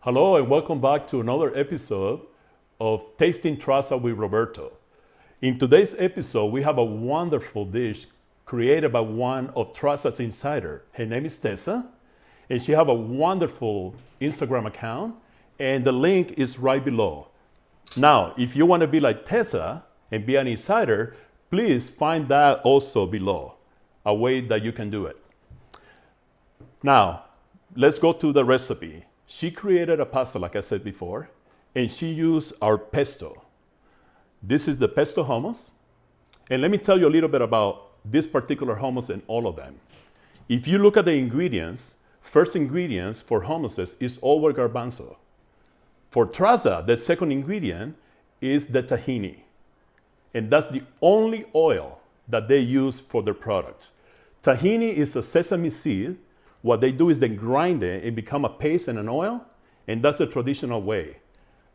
Hello and welcome back to another episode of Tasting Trazza with Roberto. In today's episode, we have a wonderful dish created by one of Trazza's insider. Her name is Tessa, and she have a wonderful Instagram account, and the link is right below. Now, if you want to be like Tessa and be an insider, please find that also below, a way that you can do it. Now, let's go to the recipe. She created a pasta, like I said before, and she used our pesto. This is the pesto hummus. And let me tell you a little bit about this particular hummus and all of them. If you look at the ingredients, first ingredients for hummuses is always garbanzo. For Trazza, the second ingredient is the tahini. And that's the only oil that they use for their products. Tahini is a sesame seed. What they do is they grind it and become a paste and an oil, and that's the traditional way.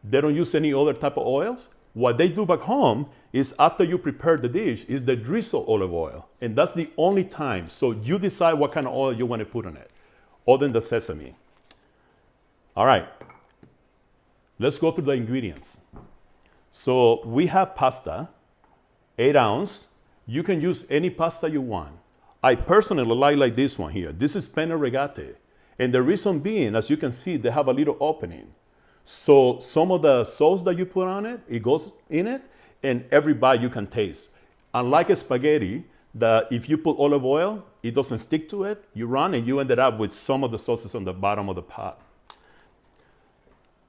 They don't use any other type of oils. What they do back home is after you prepare the dish is they drizzle olive oil, and that's the only time. So you decide what kind of oil you want to put on it, other than the sesame. All right, let's go through the ingredients. So we have pasta, 8 ounce. You can use any pasta you want. I personally like this one here. This is penne rigate. And the reason being, as you can see, they have a little opening. So some of the sauce that you put on it, it goes in it, and every bite you can taste. Unlike a spaghetti, that if you put olive oil, it doesn't stick to it. You run and you ended up with some of the sauces on the bottom of the pot.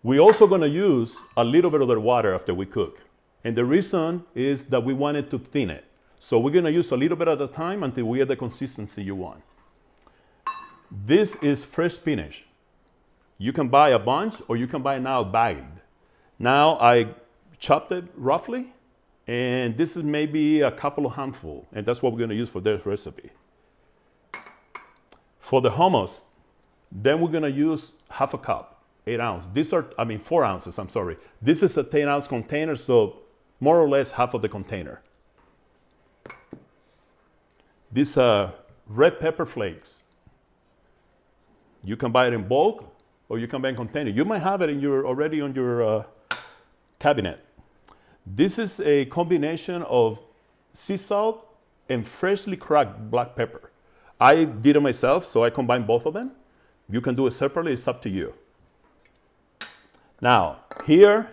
We're also gonna use a little bit of the water after we cook. And the reason is that we wanted to thin it. So we're gonna use a little bit at a time until we get the consistency you want. This is fresh spinach. You can buy a bunch or you can buy now bagged. Now I chopped it roughly, and this is maybe a couple of handfuls, and that's what we're gonna use for this recipe. For the hummus, then we're gonna use half a cup, 8 ounce. 4 ounces, I'm sorry. This is a 10 ounce container, so more or less half of the container. These red pepper flakes. You can buy it in bulk or you can buy in container. You might have it already on your cabinet. This is a combination of sea salt and freshly cracked black pepper. I did it myself, so I combined both of them. You can do it separately, it's up to you. Now, here,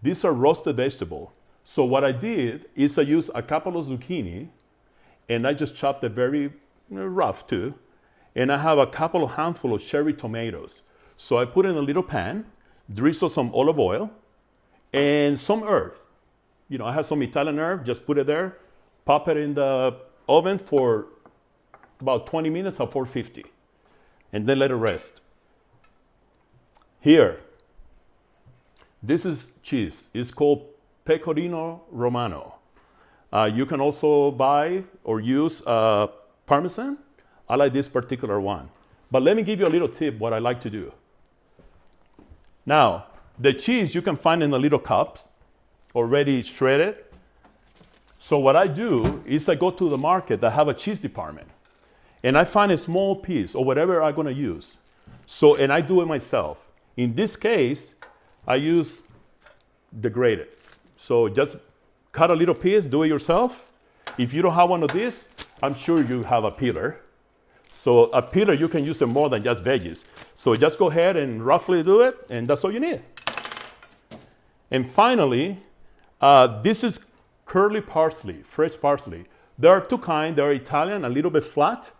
these are roasted vegetables. So what I did is I used a couple of zucchini, and I just chopped it very rough too. And I have a couple of handfuls of cherry tomatoes. So I put in a little pan, drizzle some olive oil, and some herbs. You know, I have some Italian herb, just put it there, pop it in the oven for about 20 minutes at 450, and then let it rest. Here, this is cheese. It's called Pecorino Romano. You can also buy or use Parmesan. I like this particular one. But let me give you a little tip what I like to do. Now, the cheese you can find in the little cups, already shredded. So what I do is I go to the market that have a cheese department, and I find a small piece or whatever I'm gonna use. So, and I do it myself. In this case, I use the grated. So just cut a little piece, do it yourself. If you don't have one of these, I'm sure you have a peeler. So a peeler, you can use it more than just veggies. So just go ahead and roughly do it, and that's all you need. And finally, this is curly parsley, fresh parsley. There are two kinds. They're Italian, a little bit flat.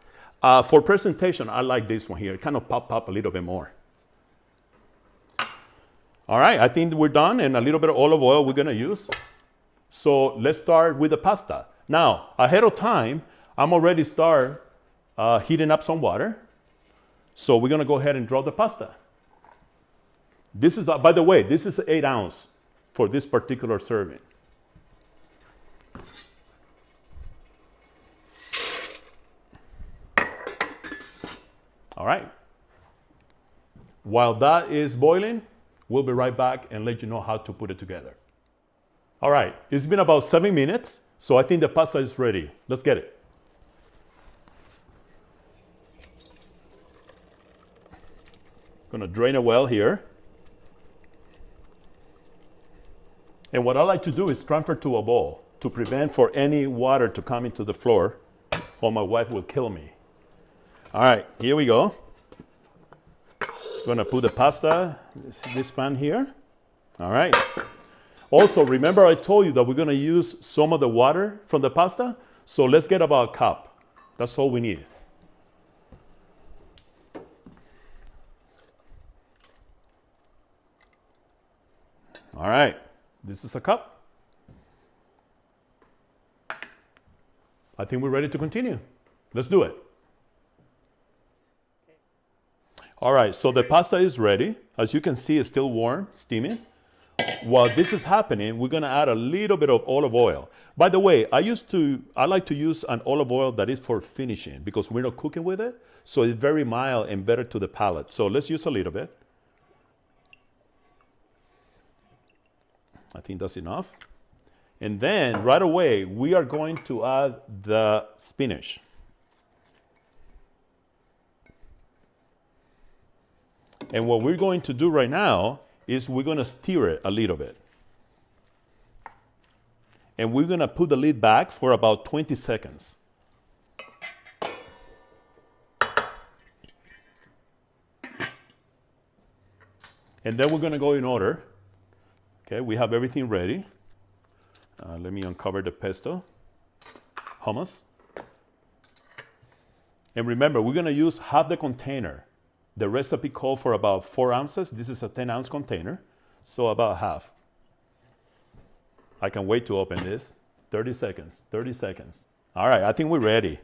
For presentation, I like this one here. It kind of pop up a little bit more. All right, I think we're done, and a little bit of olive oil we're gonna use. So let's start with the pasta. Now, ahead of time, I'm already heating up some water. So we're gonna go ahead and drop the pasta. This is, by the way, this is 8 ounce for this particular serving. All right. While that is boiling, we'll be right back and let you know how to put it together. All right, it's been about 7 minutes, so I think the pasta is ready. Let's get it. Gonna drain it well here. And what I like to do is transfer to a bowl to prevent for any water to come into the floor, or my wife will kill me. All right, here we go. Gonna put the pasta, this pan here. All right. Also, remember I told you that we're gonna use some of the water from the pasta? So let's get about a cup. That's all we need. All right, this is a cup. I think we're ready to continue. Let's do it. All right, so the pasta is ready. As you can see, it's still warm, steaming. While this is happening, we're gonna add a little bit of olive oil. By the way, I like to use an olive oil that is for finishing because we're not cooking with it. So it's very mild and better to the palate. So let's use a little bit. I think that's enough. And then right away, we are going to add the spinach. And what we're going to do right now is we're gonna stir it a little bit. And we're gonna put the lid back for about 20 seconds. And then we're gonna go in order. Okay, we have everything ready. Let me uncover the pesto hummus. And remember, we're gonna use half the container. The recipe called for about 4 ounces. This is a 10-ounce container, so about half. I can wait to open this. 30 seconds, 30 seconds. All right, I think we're ready.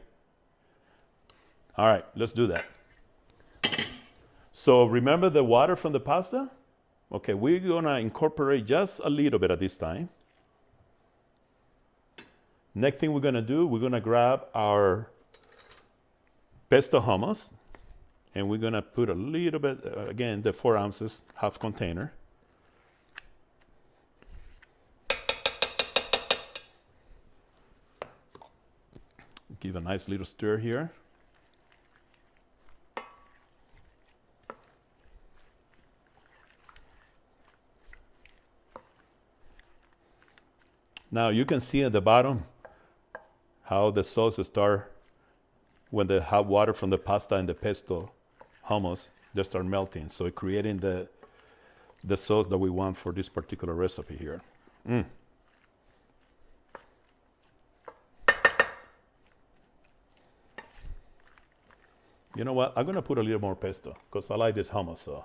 All right, let's do that. So remember the water from the pasta? Okay, we're gonna incorporate just a little bit at this time. Next thing we're gonna do, we're gonna grab our pesto hummus. And we're gonna put a little bit, again, the 4 ounces, half container. Give a nice little stir here. Now you can see at the bottom how the sauce start when the hot water from the pasta and the pesto hummus, they start melting. So creating the sauce that we want for this particular recipe here. You know what? I'm gonna put a little more pesto because I like this hummus. So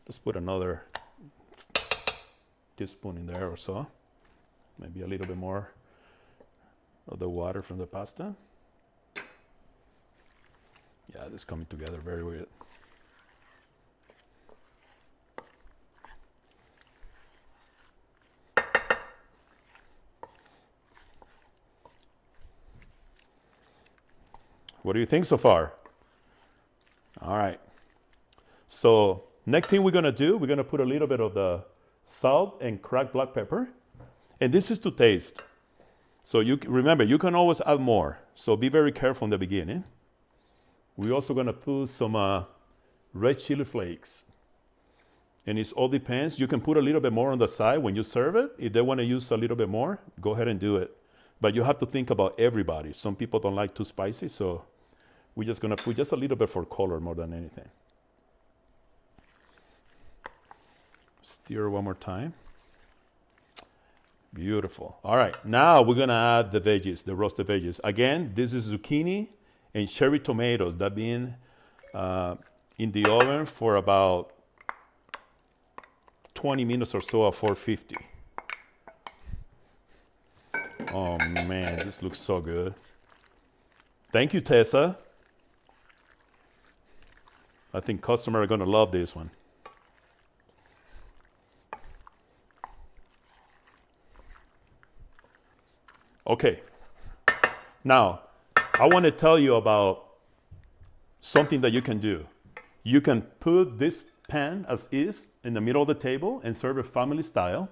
let's put another teaspoon in there or so. Maybe a little bit more of the water from the pasta. Yeah, this is coming together very well. What do you think so far? All right. So next thing we're gonna do, we're gonna put a little bit of the salt and cracked black pepper. And this is to taste. So remember, you can always add more. So be very careful in the beginning. We're also gonna put some red chili flakes. And it all depends. You can put a little bit more on the side when you serve it. If they wanna use a little bit more, go ahead and do it. But you have to think about everybody. Some people don't like too spicy, so we're just gonna put just a little bit for color more than anything. Stir one more time. Beautiful. All right, now we're gonna add the veggies, the roasted veggies. Again, this is zucchini and cherry tomatoes that been in the oven for about 20 minutes or so at 450. Oh man, this looks so good. Thank you, Tessa. I think customers are gonna love this one. Okay, now I want to tell you about something that you can do. You can put this pan as is in the middle of the table and serve it family style.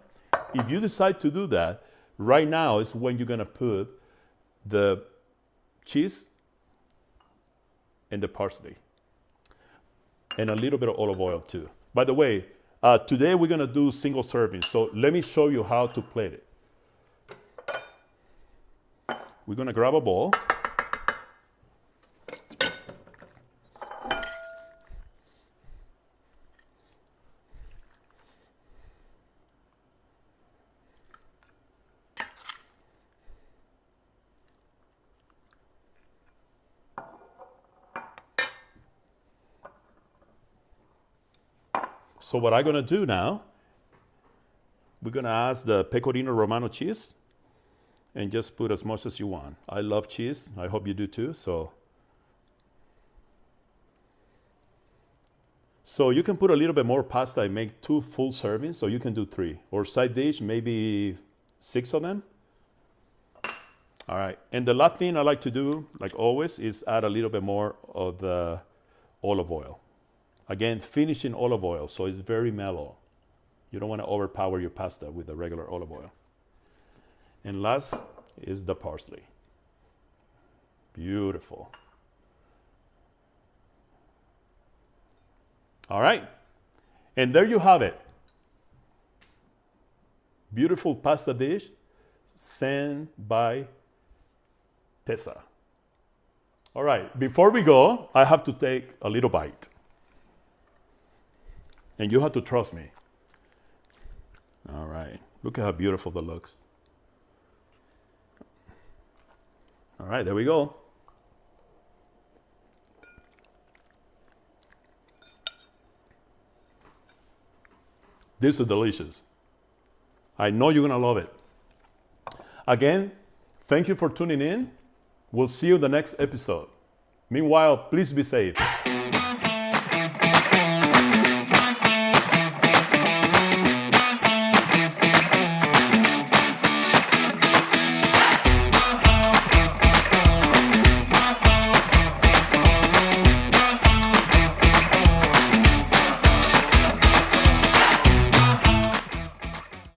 If you decide to do that, right now is when you're gonna put the cheese and the parsley. and a little bit of olive oil too. By the way, today we're gonna do single serving, so let me show you how to plate it. We're gonna grab a bowl. So what I'm gonna do now, we're gonna add the pecorino romano cheese and just put as much as you want. I love cheese, I hope you do too, so you can put a little bit more pasta and make 2 full servings, so you can do 3. Or side dish, maybe 6 of them. All right, and the last thing I like to do, like always, is add a little bit more of the olive oil. Again, finishing olive oil, so it's very mellow. You don't want to overpower your pasta with the regular olive oil. And last is the parsley. Beautiful. All right, and there you have it. Beautiful pasta dish sent by Tessa. All right, before we go, I have to take a little bite. And you have to trust me. All right, look at how beautiful that looks. All right, there we go. This is delicious. I know you're gonna love it. Again, thank you for tuning in. We'll see you in the next episode. Meanwhile, please be safe.